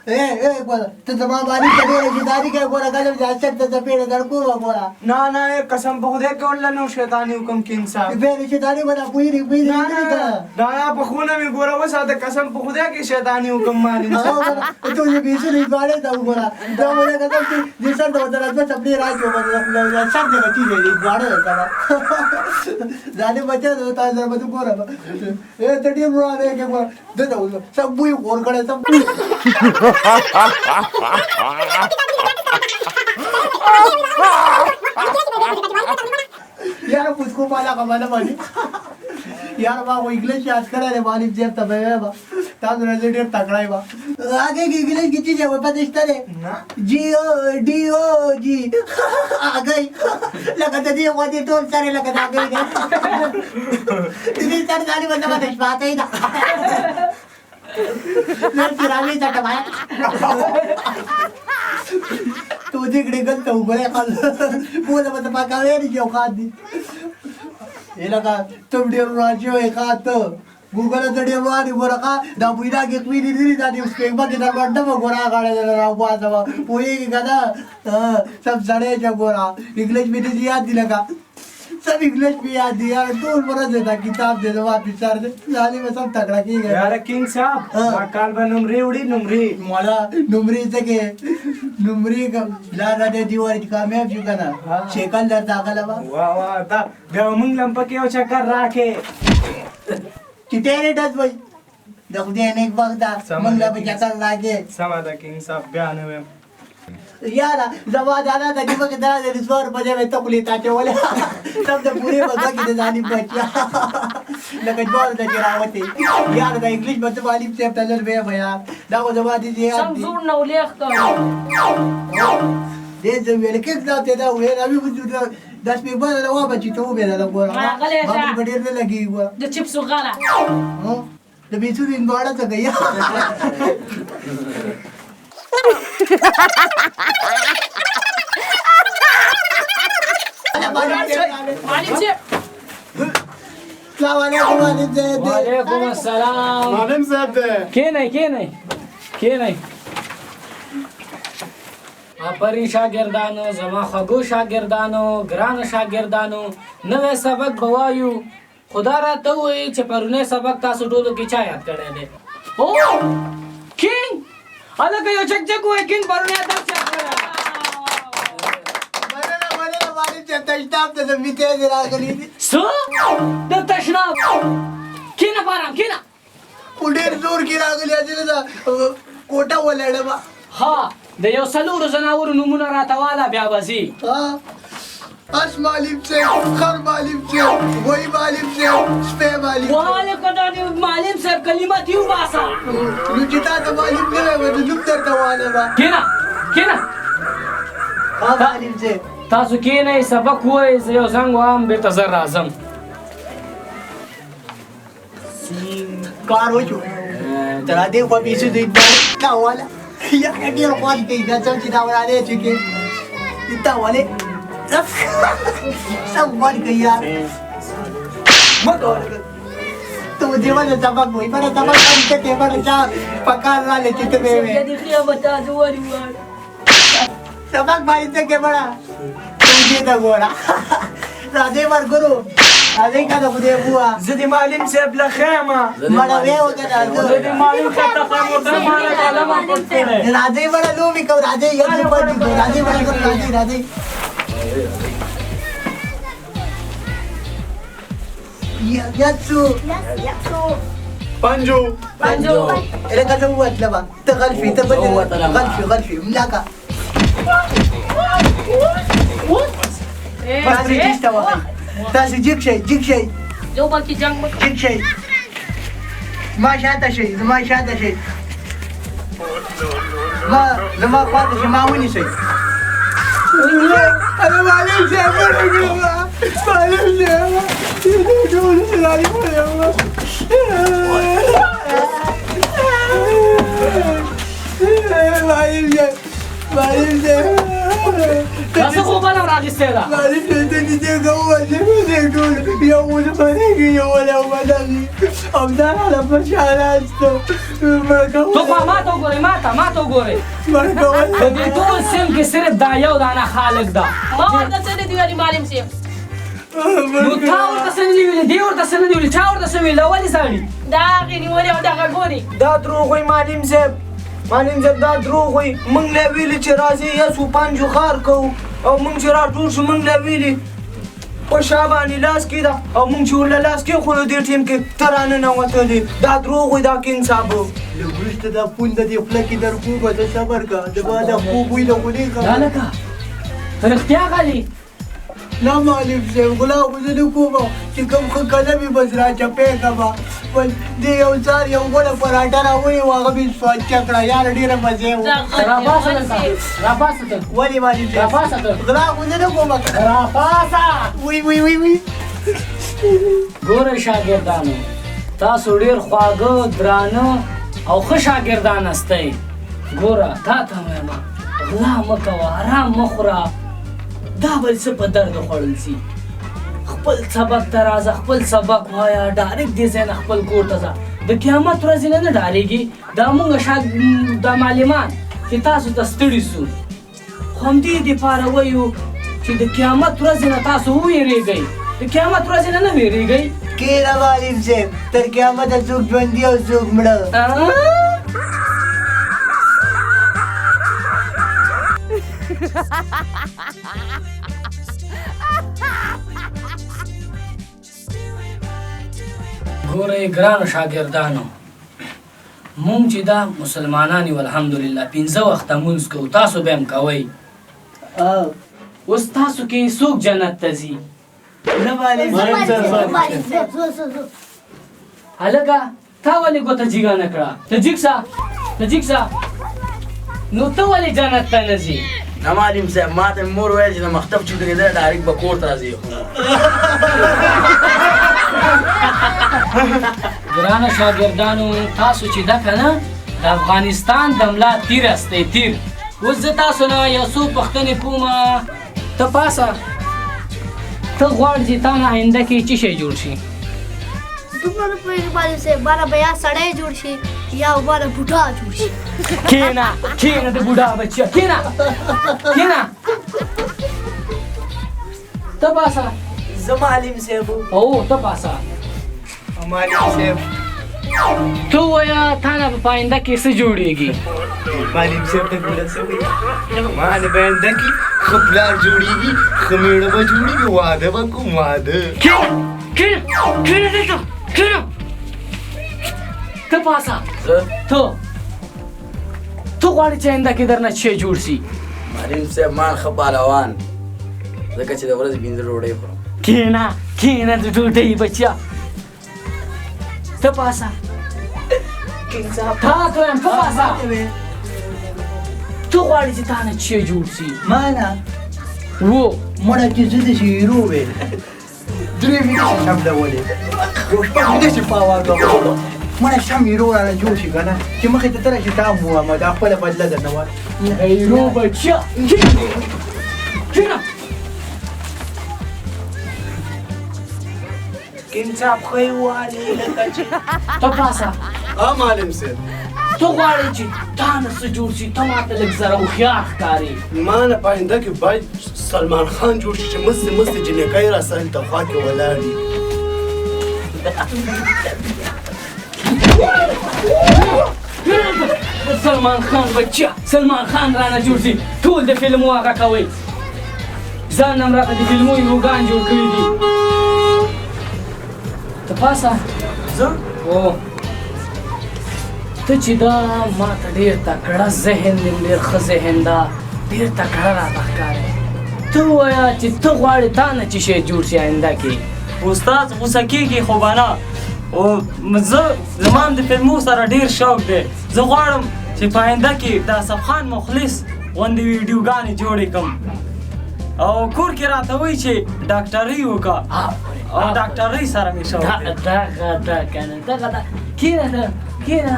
ए बोला तुझं मामा आणि कधी दारी काय बोला काय जास्त पेड़ धड़कू बोला ना ये कसम बहुदे के उल्ला नो शैतानी हुक्म किंग साहब फिर शैतानी बना पूरी ना बखूना में गोरा वो साथ कसम बहुदे के शैतानी हुक्म मारी तो ये बीच में बाड़े था बोला तो बोले कसम जिसर तो बता रहा अपनी रात को मतलब सब जगह चीज है बाड़े था जाने बच्चे तो ताज़ा बतू बोला ए तड़ी बुरा दे के बोला दे दो सब बुई और करे सब यार पुष्को पाला कमाना पानी यार बा वो इंग्लिश याद करा रे मालिक जेब तबे बा ताज रेजिडेंट तकड़ा है बा आगे की इंग्लिश की चीज है वो पता इस तरह जी ओ डी ओ जी आ गई लगा जी वो जी तो सारे लगा आ गई इतनी सारी गाली बंदा मत बात है ना मैं चिरागे चट भाई तू जिकडे गंत उभे खाल बोला मत पाका वेरी जेव खादी हे लगा तुमडे राजो एकात गुगल तडे वारी बोरा का दाबुईला घेतली दिली जाती उसके बाकी तर बड्डा गोरा गाड्या राव पासा पोई गदा सब सड़े जो गोरा इंग्लिश में दी याद दिला का सब इंग्लिश में याद दिया टूल बरस देता किताब दे दो वापस चार दे जाली में सब तगड़ा की गया यार किंग साहब काल बा नुमरी उड़ी नुमरी मला नुमरी से के नुमरी का लागा दे दीवार की कामयाब चुका ना शेकल दर दाखला बा वाह वाह ता बेवमुंग लंप के ओ चक्कर राखे चिटेरे डस भाई दख दे एक बगदा मंगला पे चक्कर लागे समादा किंग साहब बयान में यार जवा जाना था कि मैं दरा दे स्वर बजे में तो पुलिस आते बोले सब तो पूरे बगा की जानी बच्चा लगन बोल दे गिरावती यार का इंग्लिश बच्चे वाली से तजल बे भैया दाओ जवा दीजिए समझूर न उलेख तो दे जो मेरे के दाते दा हुए अभी कुछ 10 मिनट बाद वो बच्ची तो बेरा लगा बाकी बड़े ने लगी हुआ जो चिप्स गाला हां तो बीचू दिन बड़ा तो गया वालेकुम अस्सलाम मालूम साहब के नहीं अपरी शागिर्दानो जमा खगो शागिर्दानो ग्रान शागिर्दानो नवे सबक बवायु खुदा रा तो हुई चे परुने सबक तासु टोलो की चा याद करे दे ओ किंग अलग यो चक हुए किंग परुने तक चा बरे वाली चेष्टा ते मिते जरा गली सो द तशना किना पारा किना पुढे जोर की लागली अजून कोटा ओलाडे बा हा de yo saluru zanawuru numuna ratawala biabazi Aş malim se, kar malim se, goy malim se, spe malim se. wale kadani malim se kalimat yu basa Lujita da malim se ve lujuktar da wale ba. kina Ka malim se. tasu kina sabak huwa yo zangu am betazar azam Kar ho chu. Tara de ko bisu de ka wala. Ya ke dia ko de da cham chi da wala de chike. Ita wale. सब मर गई यार मत और तू जीवन में सबक हुई पर सबक हमसे टेबल जा पकार ला ले चित में ये देखिए बता दो वाली सबक भाई से के बड़ा तुझे तो गोरा राधे वर गुरु राधे का तो खुदे बुआ زدي معلم سيب لخيمة बड़ा वे हो गया زدي معلم خطة خيمة زمان قال ما قلت له राधे बड़ा लो भी को राधे ये राधे बड़ा को राधे Yatsu. بانجو Ele kata buat lah bang. Tergalfi, galfi, melaka. Masih distawa. Tasi jik shay. जो बाकी जंग में Jik shay. ما شاتا شيء ما شاتا شيء ما قاطع شيء ما وني شيء انا ما عليك شيء ما عليك شيء يقول سلالي ما عليك شيء تاسو خو بلم راغستې ده معلم صاحب ته دې کوه چې ټول یو ول باندې یو ولا ولغي او دا له بشاراتو تو خو ماته وګورې ماته وګورې په دې ټول سیم کې صرف دا یو دانه خالق ده ما ورته څه نه دی ویلي معلم صاحب نو تا ورته څه نه دي ویلي دی ورته څه نه دي ویلي چا ورته څه ویل ولې سړي دا هغې نیولې او دغه ګوري دا دروغ وایي معلم صاحب دا دروغ وایي موږ له ویلي چې راځي یسو پنجو خار کوو او موږ چې راټول شو موږ له ویلي په شا باندې لاس کېده او موږ چې ورله لاس کېښودو دې ټیم کې ته راننوتلې دا دروغ وایي دا کینګ صاحب لږ وروسته دا پون د دې خوله کې در کوبه ته صبر که د ما د خوب وي د خولې که هلکه ته رښتیا غلي نه معلم صاحب غلا خو زه نه کومه چې کوم ښه قلم یې بس راچپی کړه بس دې یو ځار یو غوړه پراټه راونیو هغه مې سوچه کړه یاره ډېره مزې وه راپاسه دلته راپاسه ته ولې معلم صاحب راپاسه ته غلا خو زه نه کومه راپاسه وی ګوره شاګردانو تاسو ډېر خواږه درانه او ښه شاګردان استئ ګوره تا ته وایم غلا مه کوه حرام مه خوره دا بل څه په درد خوړل سي خپل سبق ته راځه خپل سبق وایه ډایرکټ دې ځای نه خپل کور ته ځه د قیامت ورځې نه ډارېږي دا موږ دا معلمان چې تاسو ته ستړي سو خو همدې دپاره وایو چې د قیامت ورځې نه تاسو وویرېږئ د قیامت ورځې نه ویرېږئ کېنه معلم صاحب تر قیامته څوک ژوندي او څوک مړه ګورئ ګرانو شاګردانو مونږ چې دا مسلمانان یو الحمدلله 15 وخته مونځ کوو تاسو به هم کوئ اوس تاسو کې څوک جنت ته ځي نه معلم صاحب هلکه تا ولې ګوته جیګه نه کړه ته جیګ سه نو ته ولې جنت ته نه ځي نه معلم صاحب ما ته مور ویل چې د مکتب چوټې کېدل ډایرکټ به کور ته راځي ګرانو شاګردانو تاسو چې ده که نه د افغانستان د ملا تیر استئ تیر اوس زه تاسو نه یو څو پوښتنې کومه ته پاسه ته غواړې چې تا نه آینده کې څه شی جوړ شي دومره نه پوهېږم معلم صاحب ماله به یا سړی جوړ شي یا ماله بوډا جوړ شي کېنه د بوډا بچیه کېنه ته پاسه زه معلم صاحب او ته پاسه معلم صاحب ته ووایه تا نه په آینده کې څه جوړېږي معلم صاحب ته ګوره څه وایي ما نه به آینده کې ښه پلار جوړېږي ښه مېړه به جوړېږي واده به کوم واده کېنه دلته کېنه ته پاسه ته غواړې چې آینده کې درنه څه جوړ شي معلم صاحب ما ښه پهلوان ځکه چې د ورځې 15 ډوډۍ خورم کېنه د ډوډۍ بچیه ته پاسه تا ته وایم ته پاسه ته غواړې چې تا نه څه جوړ شي ما نه مړه چې زه داسې هیرو وې درې مې داسې شملولې یو شپږ مې داسې پاواګه مړه سم هیرو رانه جوړ شي که نه چې مخې ته ته راشي تا هم ووایم دا خپله بدله درنه وه هیرو بچیه کېنه کینګ صاحب ښه یې والې لکه چې ته پاسه معلم صاحب ته غواړې چې تا نه څه جوړ شي ته ماته لږ ذره هوښیار ښکارې ما نه په آینده کې باید سلمان خان جوړ شي چې مستې جنکۍ راسره ته خوا کې ولاړ وي سلمان خان بچه سلمان خان رانه جوړ شي ټول د فلمو هغه کوئ ځان هم راته د فلمو هیروګان جوړ کړي دي ته پاسه زه ته چې دا ما ته ډېر تکړه ذهن دی ډېر ښه ذهن ده ډېر تکړه راته ښکارې ته ووایه چې ته غواړې تا نه چې شی جوړ شي آینده کې استاد غوسه کېږي خو به نه زما هم د فلمو سره ډېر شوق دی زه غواړم چې په آینده کې د اصف خان مخلص غوندې ویډیوګانې جوړې کړم او کور کې راته وایي چې ډاکټري وکړه او ډاکټرۍ سره مې شوق دی دغه کېنه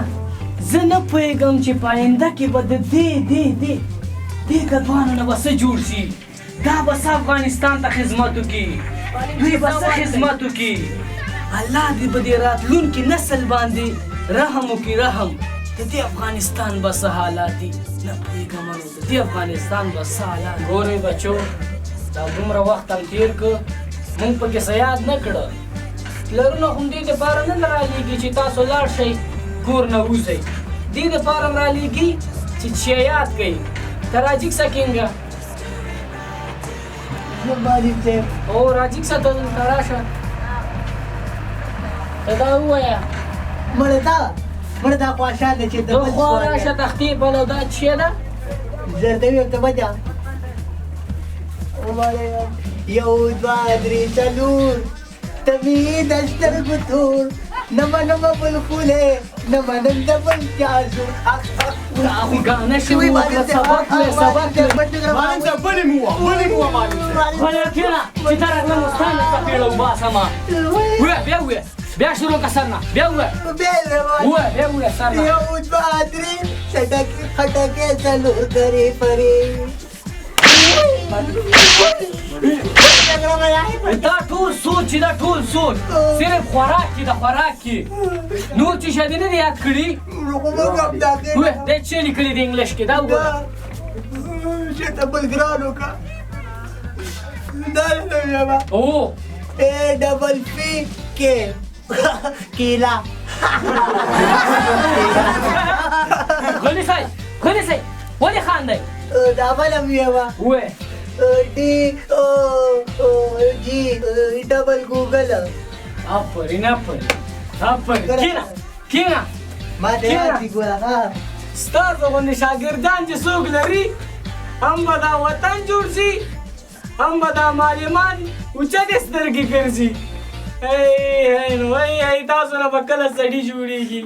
زه نه پوهېږم چې په آینده کې به د دې کدوانو نه به څه جوړ شي دا بس افغانستان ته خدمت وکړي دوی به څه خدمت وکړي الله دې په دې راتلونکي نسل باندې رحم وکړي رحم د دې افغانستان به څه حالات دي نه پوهېږم د دې افغانستان به څه حالات ګورئ بچو دا دومره وخت هم تېر کړ موږ پکې څه یاد نه کړه پلرونه خو دې دپاره نه رالیږي چې تاسو لاړ شئ کور نه وځئ دې دپاره هم رالیږي چې یاد کړئ ته راجیک سکینګه معلم صاحب او راجیک سه ته راشه ته دا ووایه مړه دا خواشاله چې د ته خوا راشه تختې بله دا څه شی ده زردوي ورته وجه یو دوه درې څلور ته مې د سترګو تور نه منم بل خوله نه منم د بل چا زور افغانه شوي وکړه سبق وې معلم صاحب بلې مو وه معلم صاحب غلی کېنه چې ته راتلم نو ستا نه څپېړه وباسمه ووایه بیا ووایه بیا شروع که سر نه بیا ووایه ووایه بیا ووایه سر نه یو دوه درې چټکې خټکې څلور درې پرې دا ټول سوچ چې دا ټول سوچ صرف خوراک کې د خوراک کې نور چې شی دې نه دی یاد کړي ووایه دی څه لیکلي د انګلیش کې دا وګوره شته بل ګران وکړه دا نه ویما او اے ډبل پی کې کیلا غلی سای ولې خاندئ دا بل هم ویما ووایه D O G double Google آفرین کېنه ما ته یاد دي ګوره ها ستاسو غوندې شاګردان چې څوک لري هم به دا وطن جوړ شي هم به دا معلمان اوچتې سترګې ګرځي نو تاسو نه به کله سړي جوړېږي